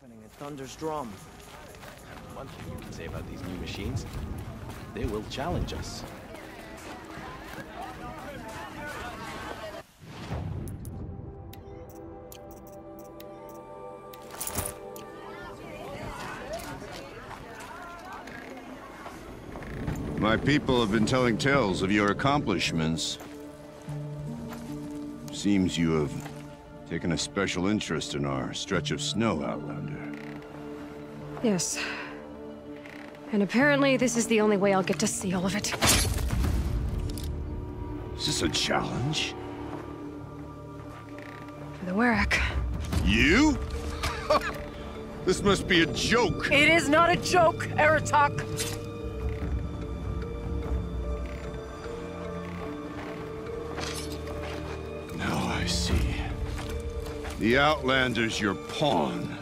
happening at Thunder's Drum. One thing you can say about these new machines, they will challenge us. My people have been telling tales of your accomplishments. Seems you have taken a special interest in our stretch of snow, Outlander. Yes. And apparently this is the only way I'll get to see all of it. Is this a challenge? For the Werak. You? This must be a joke. It is not a joke, Errand. Now I see. The Outlander's your pawn.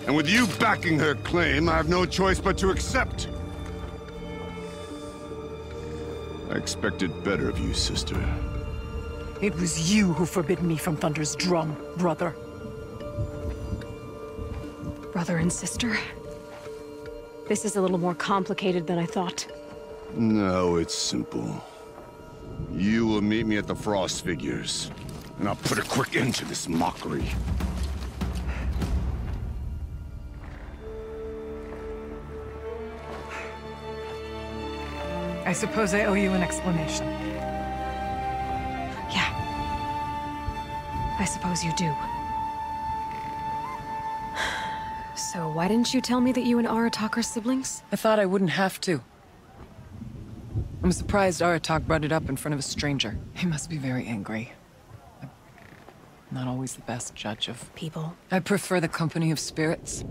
And with you backing her claim, I have no choice but to accept. I expected better of you, sister. It was you who forbid me from Thunder's Drum, brother. Brother and sister? This is a little more complicated than I thought. No, it's simple. You will meet me at the Frost Figures, and I'll put a quick end to this mockery. I suppose I owe you an explanation. Yeah. I suppose you do. So why didn't you tell me that you and Aratak are siblings? I thought I wouldn't have to. I'm surprised Aratak brought it up in front of a stranger. He must be very angry. I'm not always the best judge of People. I prefer the company of spirits.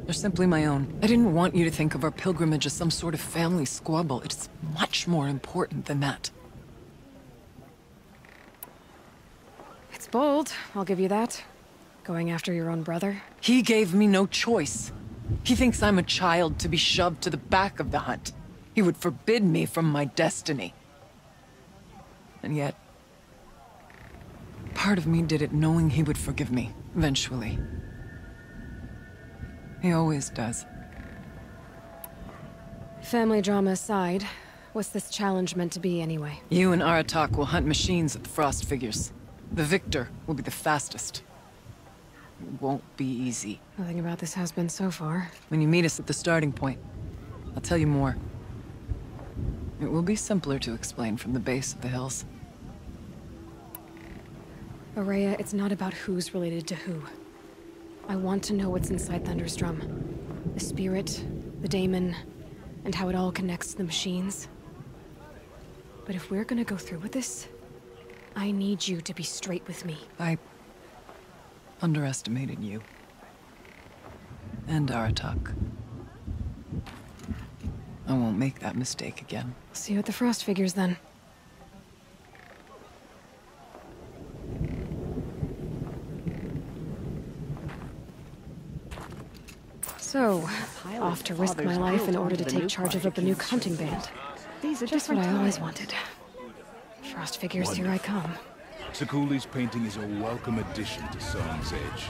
They're simply my own. I didn't want you to think of our pilgrimage as some sort of family squabble. It's much more important than that. It's bold, I'll give you that. Going after your own brother. He gave me no choice. He thinks I'm a child to be shoved to the back of the hunt. He would forbid me from my destiny. And yet, part of me did it knowing he would forgive me, eventually. He always does. Family drama aside, what's this challenge meant to be anyway? You and Aratak will hunt machines at the Frost Figures. The victor will be the fastest. It won't be easy. Nothing about this has been so far. When you meet us at the starting point, I'll tell you more. It will be simpler to explain from the base of the hills. Araya, it's not about who's related to who. I want to know what's inside Thunder's Drum. The spirit, the daemon, and how it all connects to the machines. But if we're gonna go through with this, I need you to be straight with me. I underestimated you. And Aratak. I won't make that mistake again. See you at the Frost Figures then. So, off to risk my life in order to take charge of a new hunting band. Just what I always wanted. Frost Figures, here I come. Sakuli's painting is a welcome addition to Song's Edge.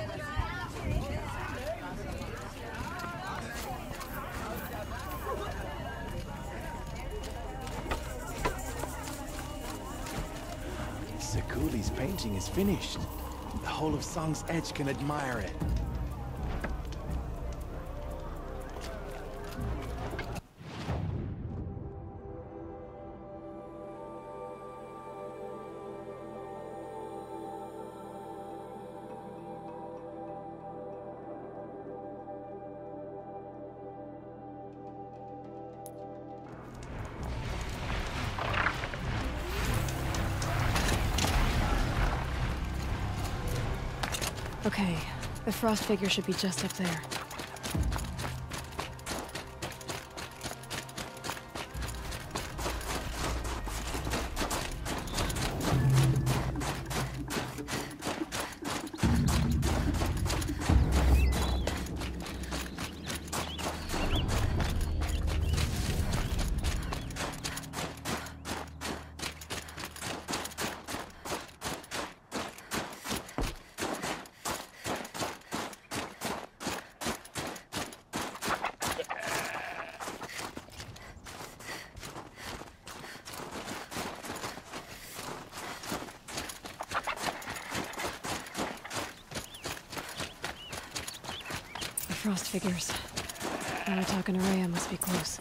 Sakuli's painting is finished. The whole of Song's Edge can admire it. Okay, the Frost Figure should be just up there. frost figures. Werak and Araya must be close.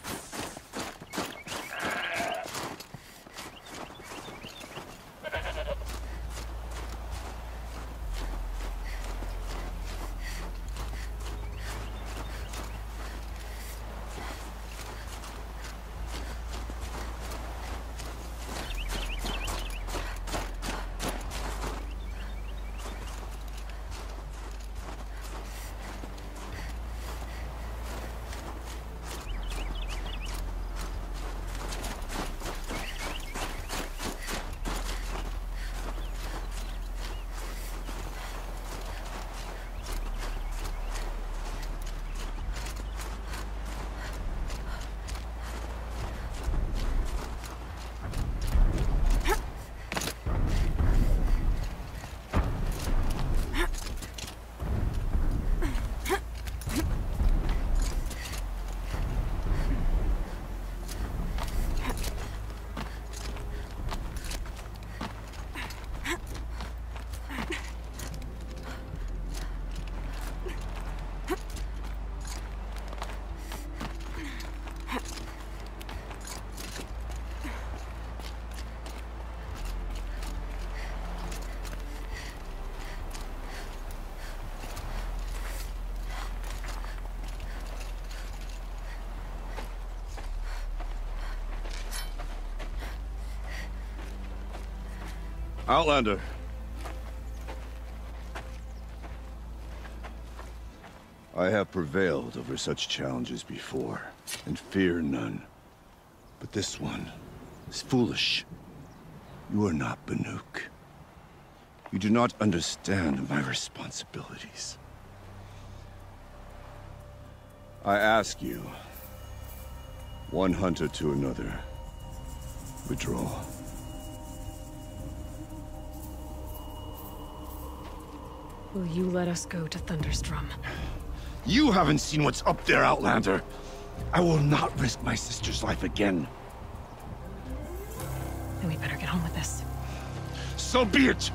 Outlander. I have prevailed over such challenges before, and fear none. But this one is foolish. You are not Banuk. You do not understand my responsibilities. I ask you, one hunter to another, withdraw. Will you let us go to Thunderstrom? You haven't seen what's up there, Outlander. I will not risk my sister's life again. Then we better get on with this. So be it!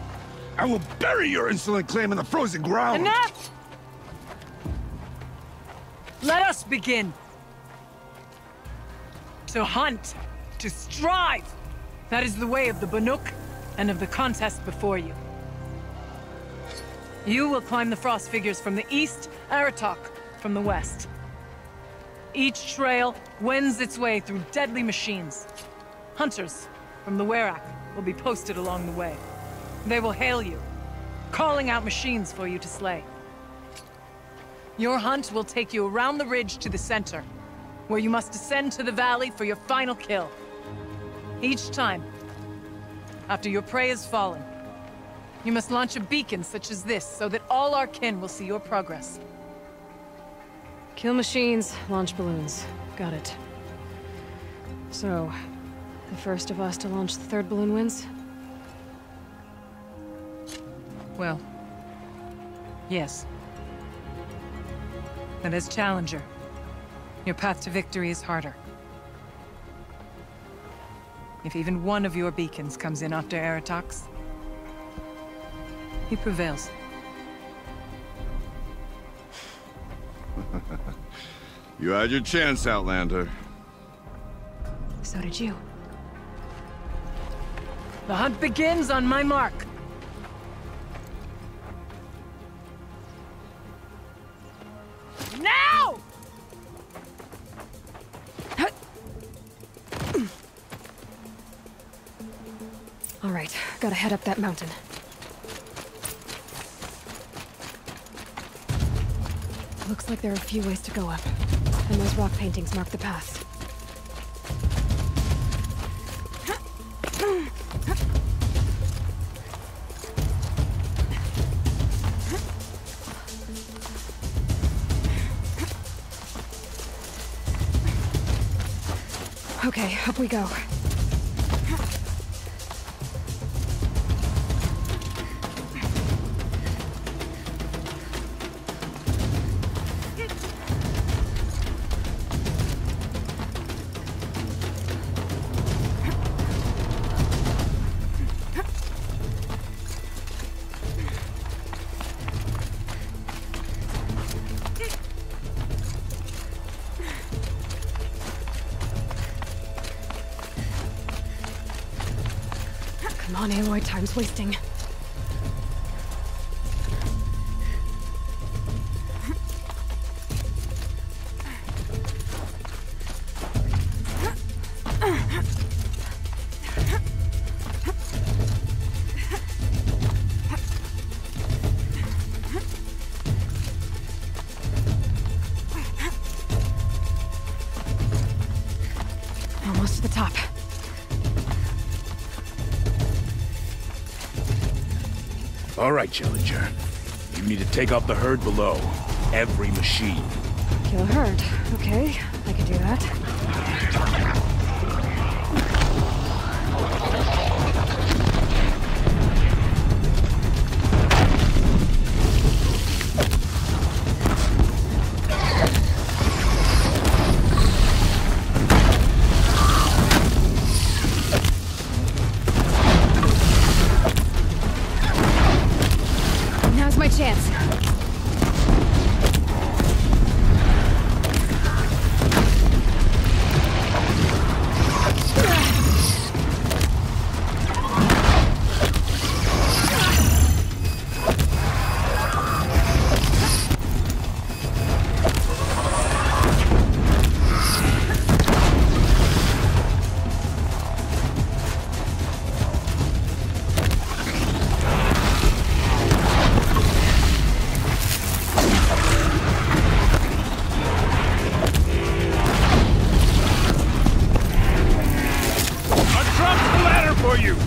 I will bury your insolent claim in the frozen ground! Enough! Let us begin! To hunt, to strive! That is the way of the Banuk, and of the contest before you. You will climb the frost figures from the east, Aratok from the west. Each trail wends its way through deadly machines. Hunters from the Werak will be posted along the way. They will hail you, calling out machines for you to slay. Your hunt will take you around the ridge to the center, where you must descend to the valley for your final kill. Each time, after your prey has fallen, you must launch a beacon such as this, so that all our kin will see your progress. Kill machines, launch balloons. Got it. So, the first of us to launch the third balloon wins? Well, yes. But as challenger, your path to victory is harder. If even one of your beacons comes in after Aratok's, he prevails. You had your chance, Outlander. So did you. The hunt begins on my mark. Now! All right, gotta head up that mountain. Looks like there are a few ways to go up, and those rock paintings mark the path. Okay, up we go. on, Aloy, time's wasting. Almost to the top. All right, Challenger. You need to take out the herd below. Every machine. Kill a herd. Okay, I can do that. Now's my chance.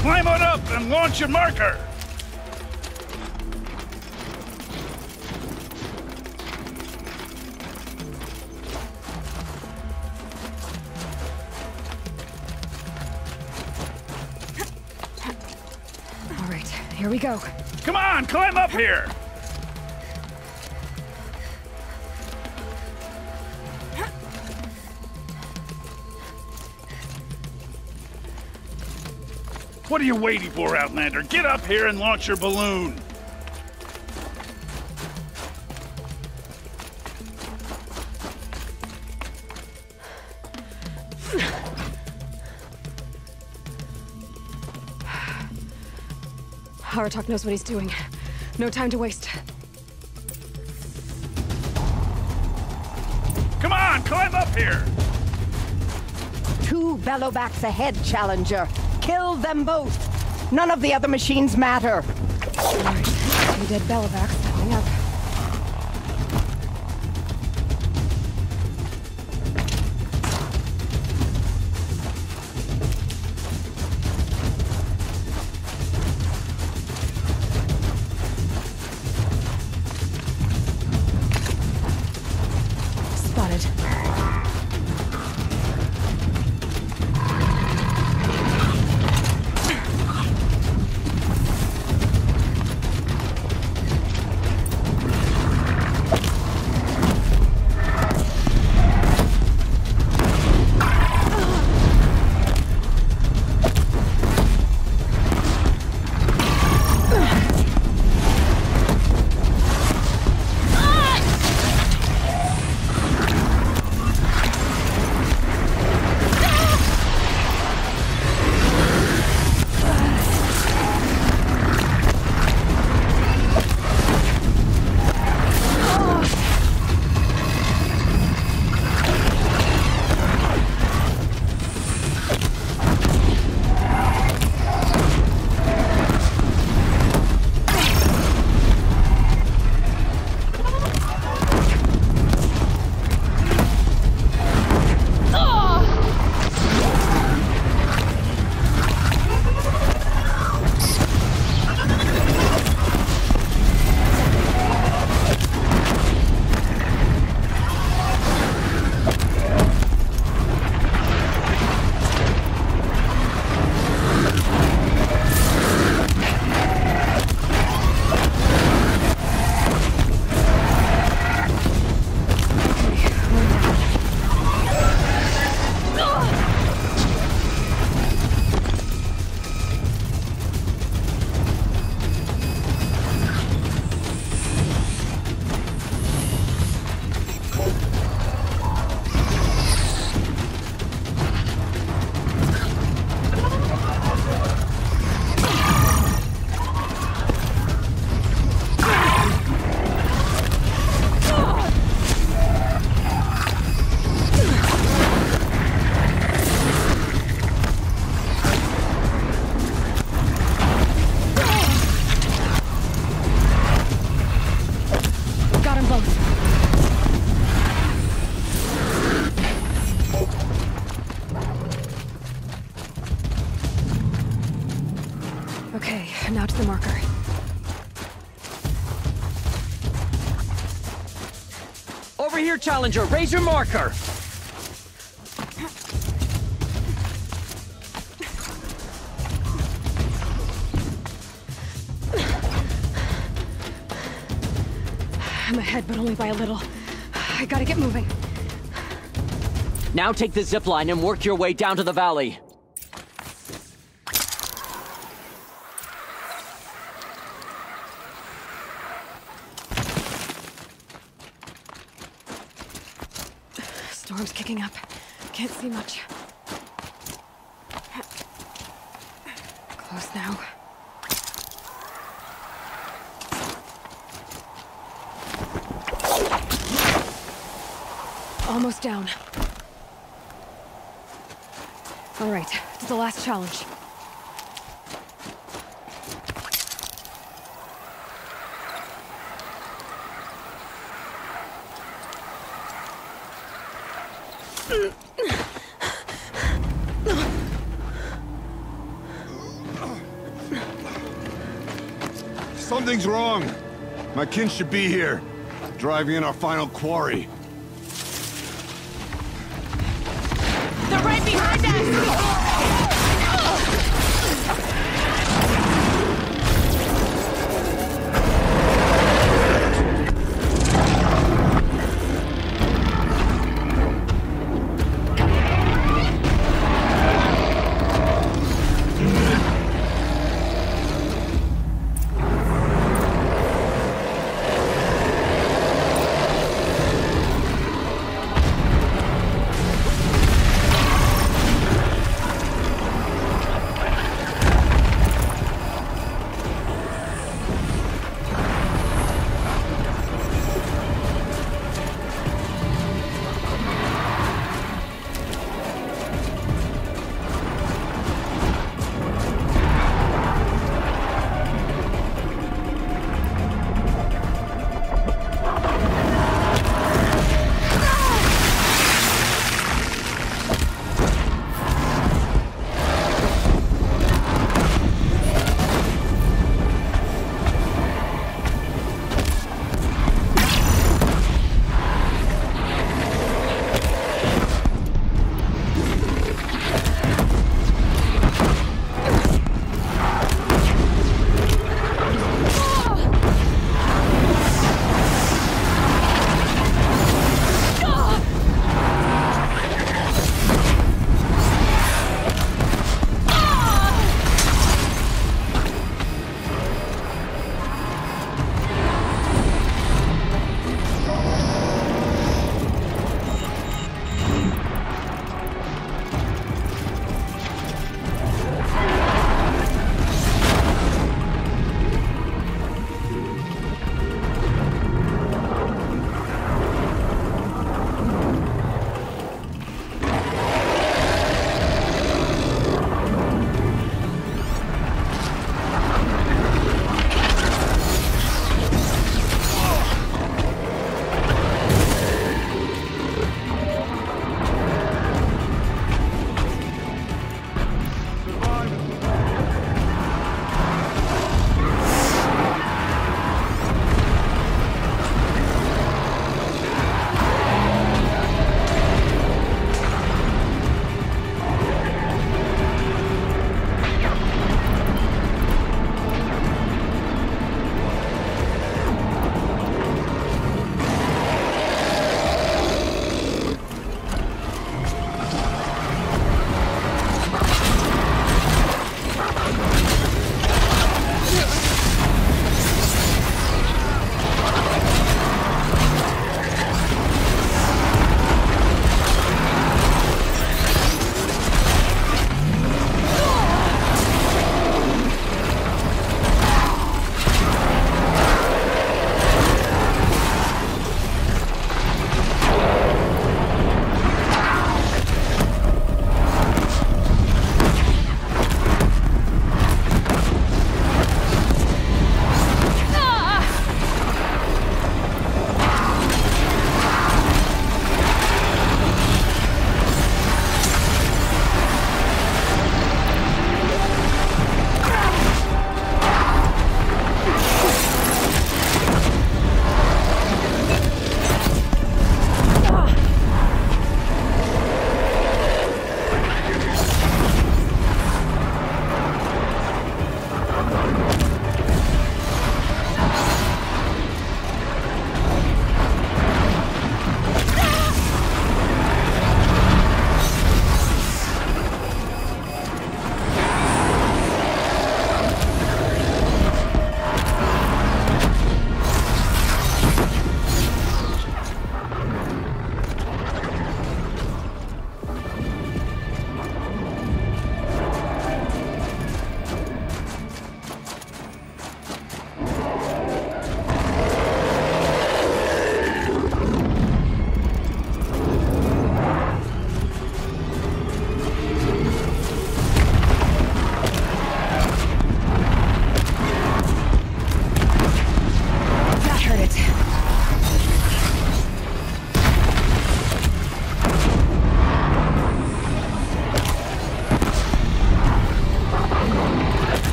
Climb on up and launch your marker! All right, here we go. Come on, climb up here! What are you waiting for, Outlander? Get up here and launch your balloon! Aratok knows what he's doing. No time to waste. Come on, climb up here! 2 bellowbacks ahead, Challenger. Kill them both. None of the other machines matter. All right, 2 dead bellowbacks coming up. Spotted. Over here, Challenger! Raise your marker! I'm ahead, but only by a little. I gotta get moving. Now take the zip line and work your way down to the valley. Storm's kicking up. Can't see much. Close now. Almost down. All right, to the last challenge. Something's wrong. My kin should be here, driving in our final quarry. They're right behind us!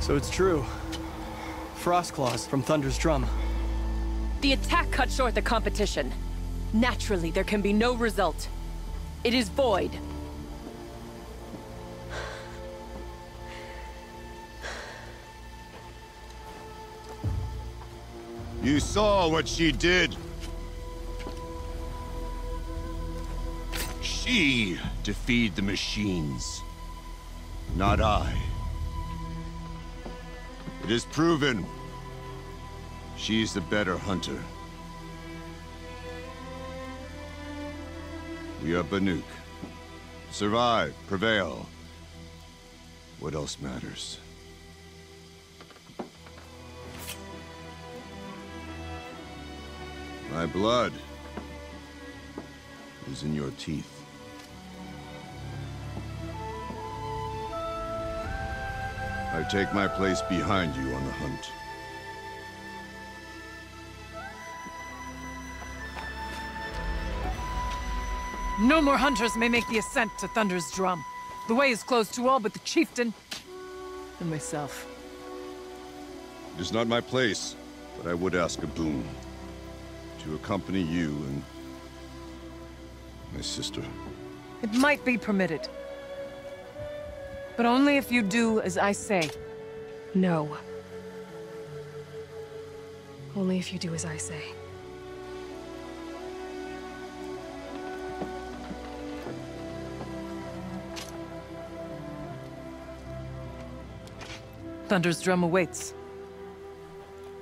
So it's true. Frost claws from Thunder's drum. The attack cut short the competition. Naturally, there can be no result. It is void. You saw what she did. She defeated the machines, not I. It is proven. She's the better hunter. We are Banuk. Survive, prevail. What else matters? My blood is in your teeth. I take my place behind you on the hunt. No more hunters may make the ascent to Thunder's drum. The way is closed to all but the chieftain and myself. It is not my place, but I would ask a boon. To accompany you and my sister. It might be permitted. But only if you do as I say. No. Only if you do as I say. Thunder's drum awaits.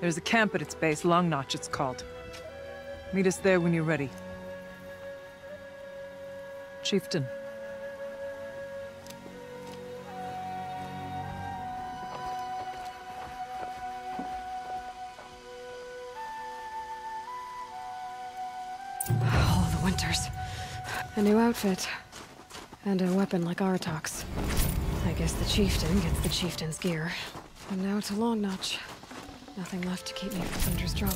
There's a camp at its base, Long Notch it's called. Meet us there when you're ready. Chieftain. All the winters. A new outfit. And a weapon like Artok's. I guess the chieftain gets the chieftain's gear. And now to Long Notch. Nothing left to keep me from Thunder's drum.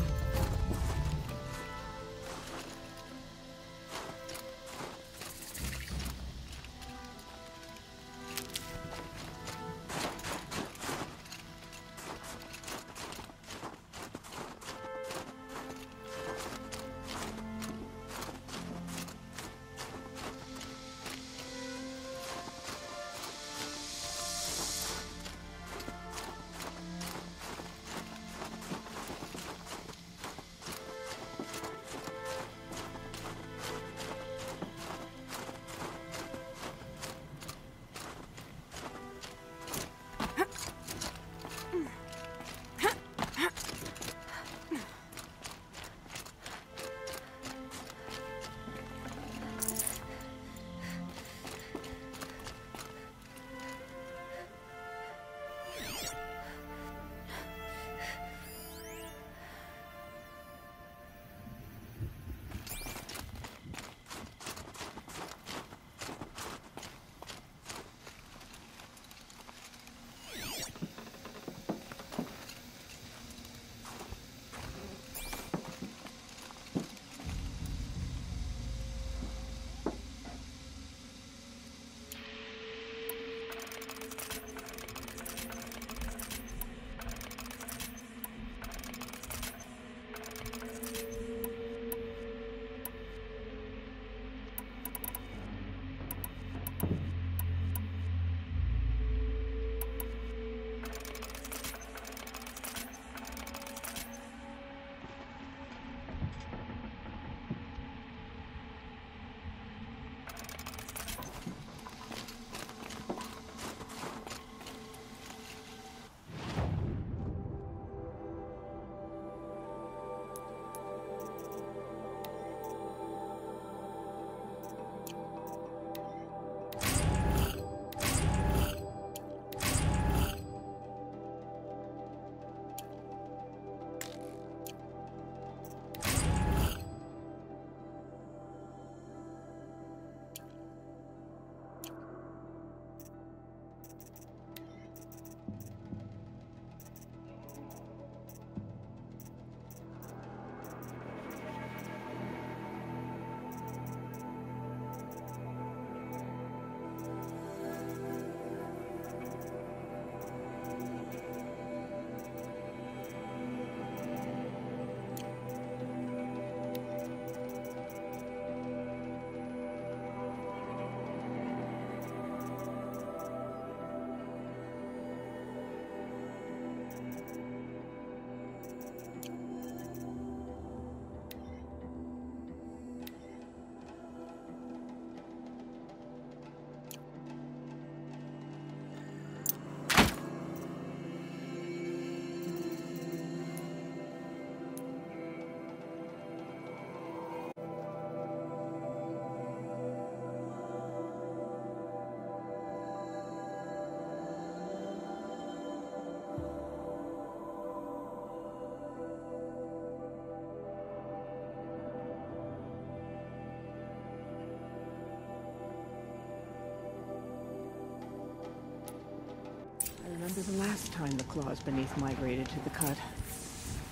remember the last time the claws beneath migrated to the cut.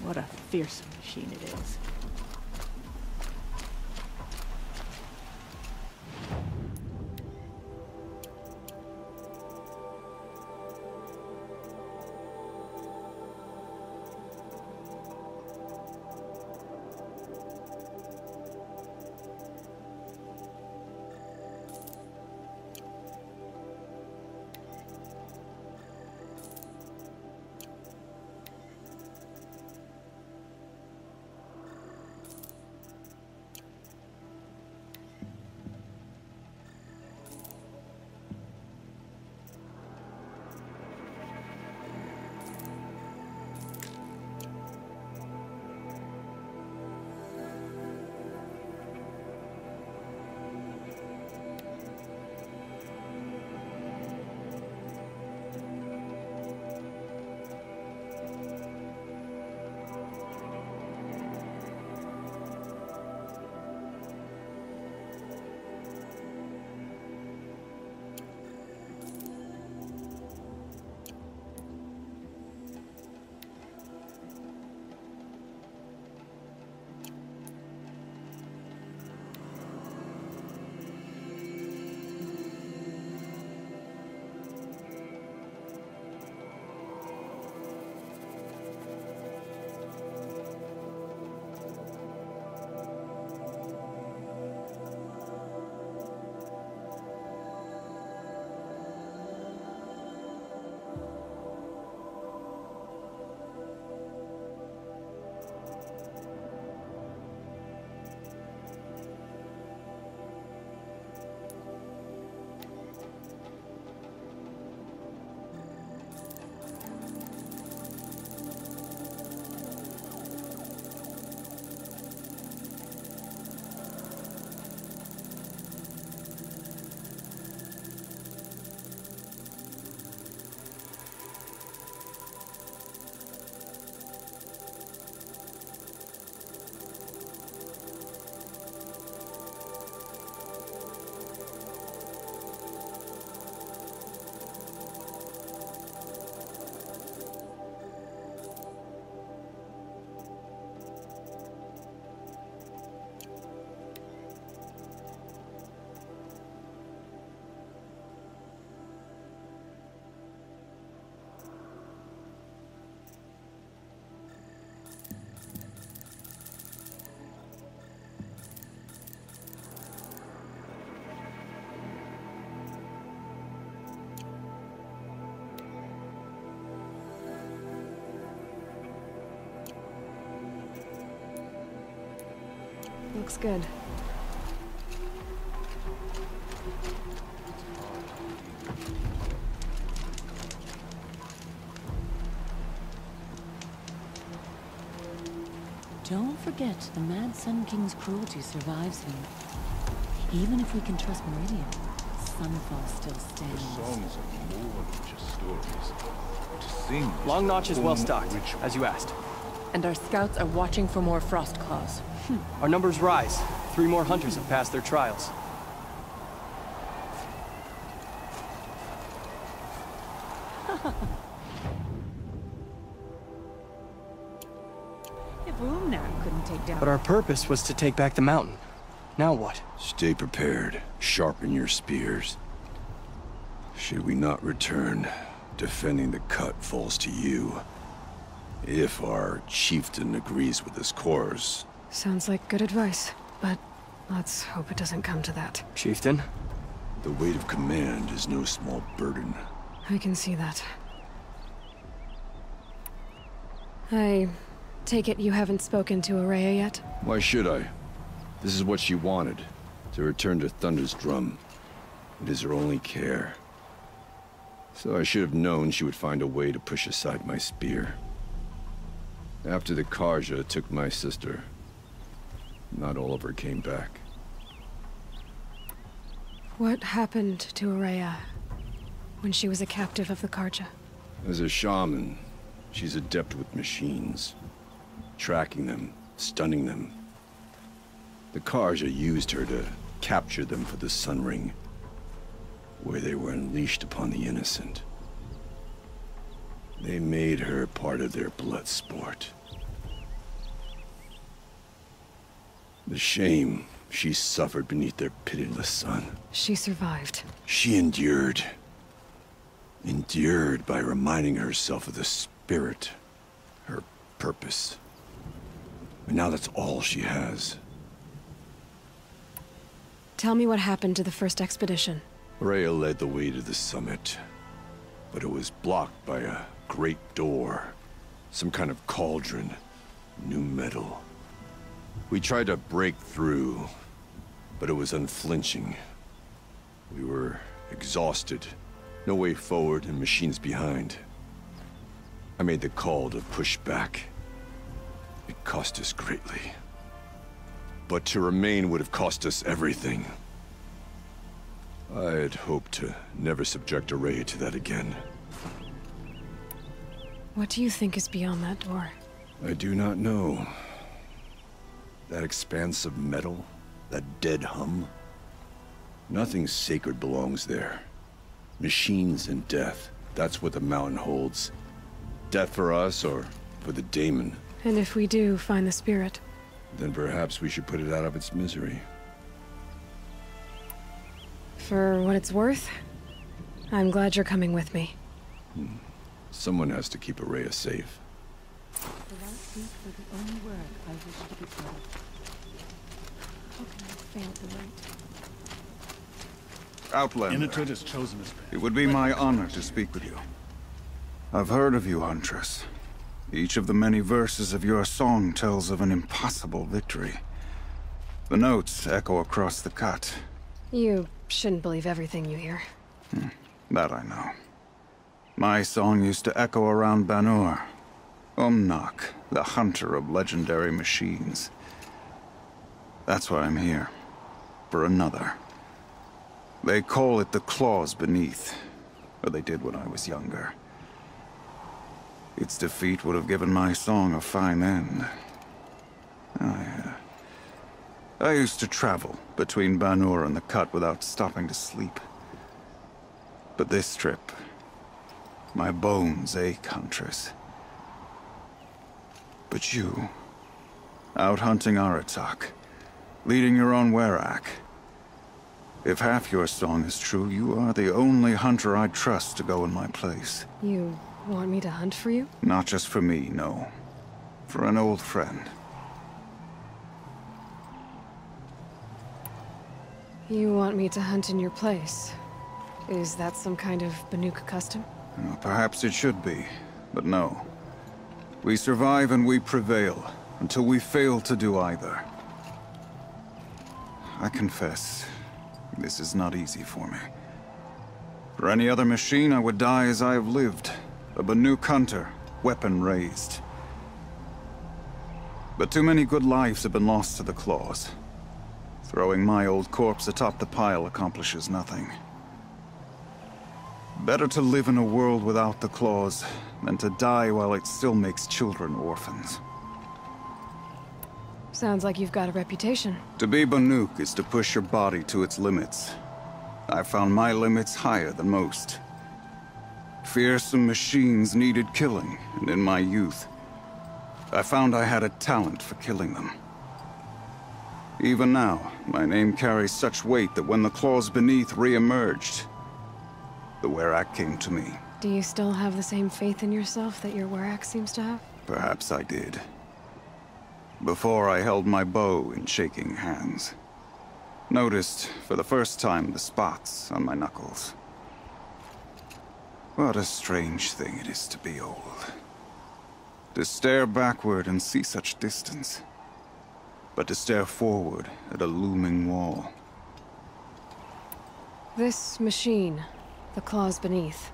What a fearsome machine it is. Looks good. Don't forget, the Mad Sun King's cruelty survives him. Even if we can trust Meridian, Sunfall still stands. The songs are more than just stories. To sing Long Notch is well stocked, as you asked. And our scouts are watching for more frost claws. Our numbers rise. 3 more hunters have passed their trials. If Rumnak couldn't take down... But our purpose was to take back the mountain. Now what? Stay prepared. Sharpen your spears. Should we not return, defending the cut falls to you. If our chieftain agrees with this course. Sounds like good advice, but let's hope it doesn't come to that. Chieftain? The weight of command is no small burden. I can see that. I take it you haven't spoken to Araya yet? Why should I? This is what she wanted, to return to Thunder's Drum. It is her only care. So I should have known she would find a way to push aside my spear. After the Karja took my sister, not all of her came back. What happened to Araya when she was a captive of the Karja? As a shaman, she's adept with machines. Tracking them, stunning them. The Karja used her to capture them for the Sun Ring, where they were unleashed upon the innocent. They made her part of their blood sport. The shame she suffered beneath their pitiless sun. She survived. She endured. Endured by reminding herself of the spirit, her purpose. And now that's all she has. Tell me what happened to the first expedition. Rhea led the way to the summit, but it was blocked by a great door. Some kind of cauldron. New metal. We tried to break through, but it was unflinching. We were exhausted. No way forward and machines behind. I made the call to push back. It cost us greatly. But to remain would have cost us everything. I had hoped to never subject Araya to that again. What do you think is beyond that door? I do not know. That expanse of metal, that dead hum. Nothing sacred belongs there. Machines and death, that's what the mountain holds. Death for us or for the daemon. And if we do find the spirit? Then perhaps we should put it out of its misery. For what it's worth, I'm glad you're coming with me. Someone has to keep Araya safe. The right feet for the only work I wish to be part of. How can I fail the right? Outlander. Innitud has chosen his path. It would be my honor to speak with you. I've heard of you, Huntress. Each of the many verses of your song tells of an impossible victory. The notes echo across the cut. You shouldn't believe everything you hear. That I know. My song used to echo around Banur. Umnak, the hunter of legendary machines. That's why I'm here. For another. They call it the claws beneath. Or they did when I was younger. Its defeat would have given my song a fine end. I used to travel between Banur and the Cut without stopping to sleep. But this trip, my bones ache, Huntress. But you, out hunting Aratak, leading your own Werak. If half your song is true, you are the only hunter I'd trust to go in my place. You want me to hunt for you? Not just for me, no. For an old friend. You want me to hunt in your place? Is that some kind of Banuk custom? Well, perhaps it should be, but no. We survive and we prevail, until we fail to do either. I confess, this is not easy for me. For any other machine, I would die as I have lived. A Banuk hunter, weapon raised. But too many good lives have been lost to the claws. Throwing my old corpse atop the pile accomplishes nothing. Better to live in a world without the claws than to die while it still makes children orphans. Sounds like you've got a reputation. To be Banuk is to push your body to its limits. I found my limits higher than most. Fearsome machines needed killing, and in my youth, I found I had a talent for killing them. Even now, my name carries such weight that when the claws beneath re-emerged, the Werak came to me. Do you still have the same faith in yourself that your Werak seems to have? Perhaps I did. Before I held my bow in shaking hands. Noticed, for the first time, the spots on my knuckles. What a strange thing it is to be old. To stare backward and see such distance. But to stare forward at a looming wall. This machine, the claws beneath.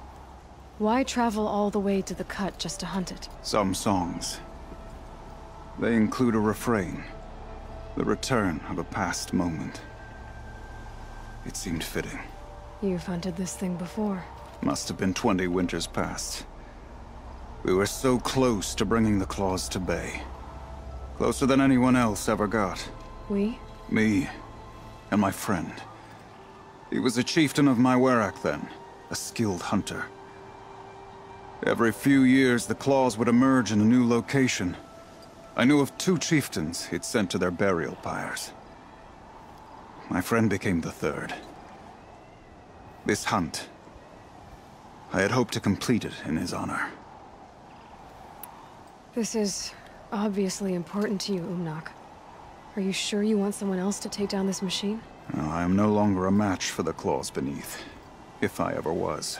Why travel all the way to the Cut just to hunt it? Some songs. They include a refrain. The return of a past moment. It seemed fitting. You've hunted this thing before. Must have been 20 winters past. We were so close to bringing the claws to bay. Closer than anyone else ever got. We? Me. And my friend. He was a chieftain of my Werak then. A skilled hunter. Every few years, the claws would emerge in a new location. I knew of 2 chieftains he'd sent to their burial pyres. My friend became the 3rd. This hunt, I had hoped to complete it in his honor. This is obviously important to you, Umnak. Are you sure you want someone else to take down this machine? No, I am no longer a match for the claws beneath, if I ever was.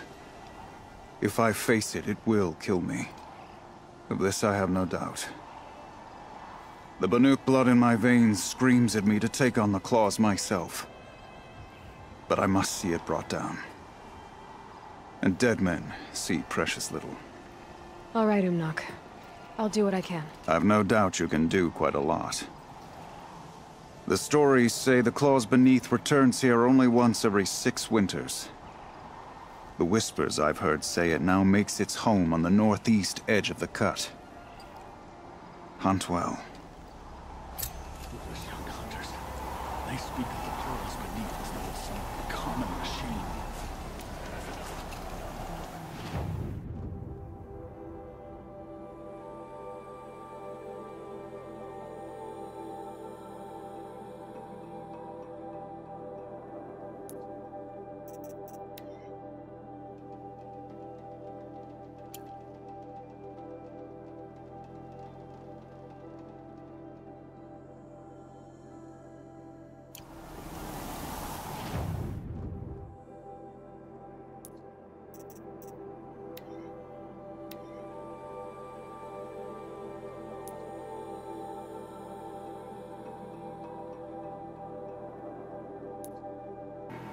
If I face it, it will kill me. Of this I have no doubt. The Banuk blood in my veins screams at me to take on the claws myself. But I must see it brought down. And dead men see precious little. All right, Umnak. I'll do what I can. I've no doubt you can do quite a lot. The stories say the claws beneath returns here only once every 6 winters. The whispers I've heard say it now makes its home on the northeast edge of the cut. Hunt well. Foolish young hunters. They speak of the claws beneath as though it's some common machine.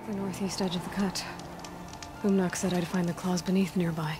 The northeast edge of the cut. Umnak said I'd find the claws beneath nearby.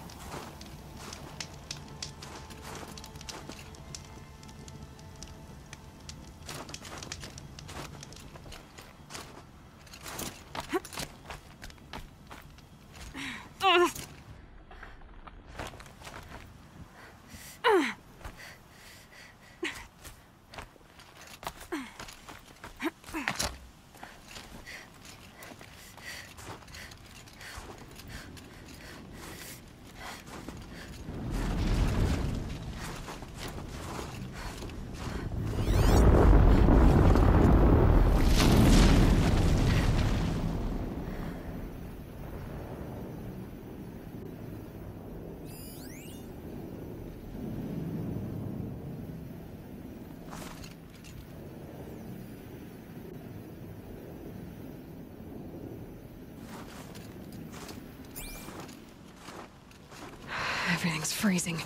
Everything's freezing.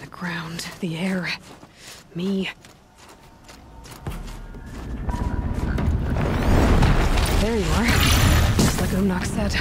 The ground, the air, me. There you are. Just like Umnak said.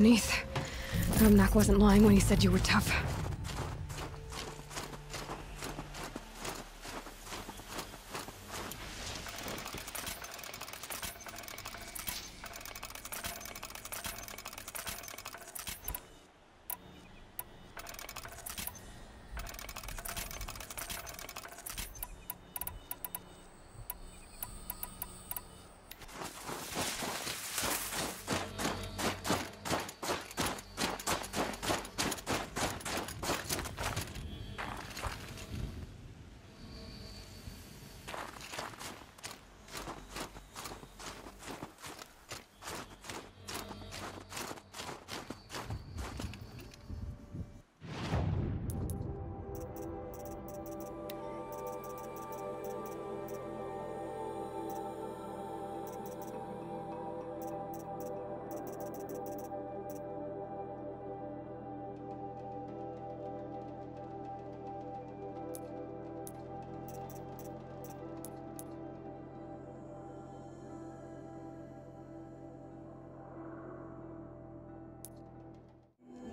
beneath. Rumnak wasn't lying when he said you were tough.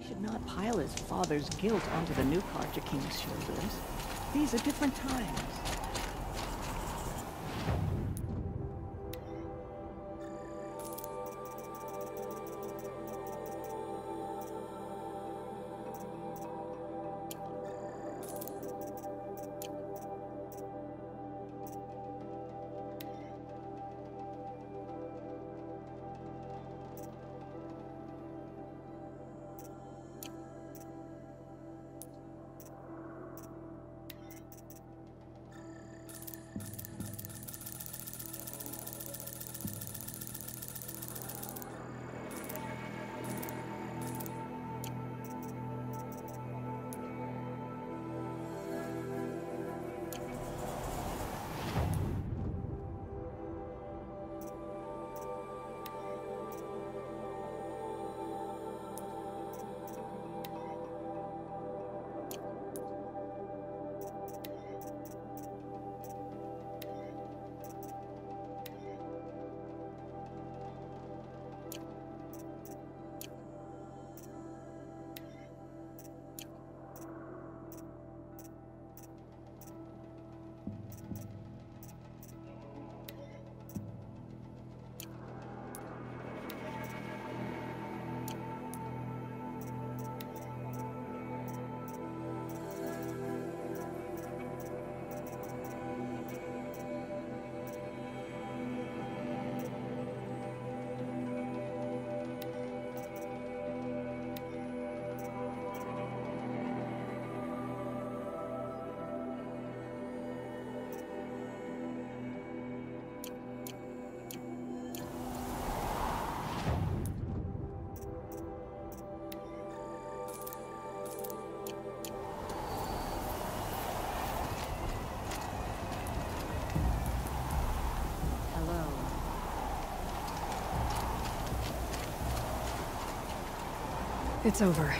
Should not pile his father's guilt onto the new Carja King's shoulders. These are different times. It's over.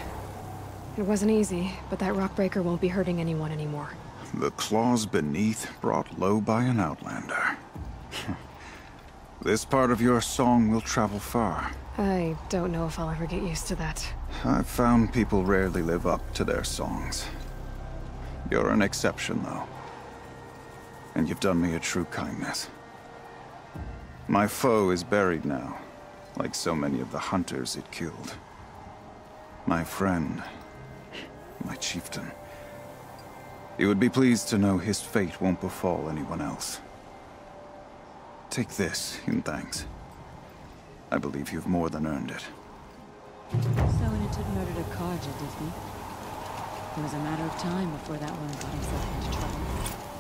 It wasn't easy, but that rockbreaker won't be hurting anyone anymore. The claws beneath brought low by an outlander. This part of your song will travel far. I don't know if I'll ever get used to that. I've found people rarely live up to their songs. You're an exception, though. And you've done me a true kindness. My foe is buried now, like so many of the hunters it killed. My friend, my chieftain. You would be pleased to know his fate won't befall anyone else. Take this in thanks. I believe you've more than earned it. So Inited murdered a Carja, did he? It was a matter of time before that one got himself into trouble.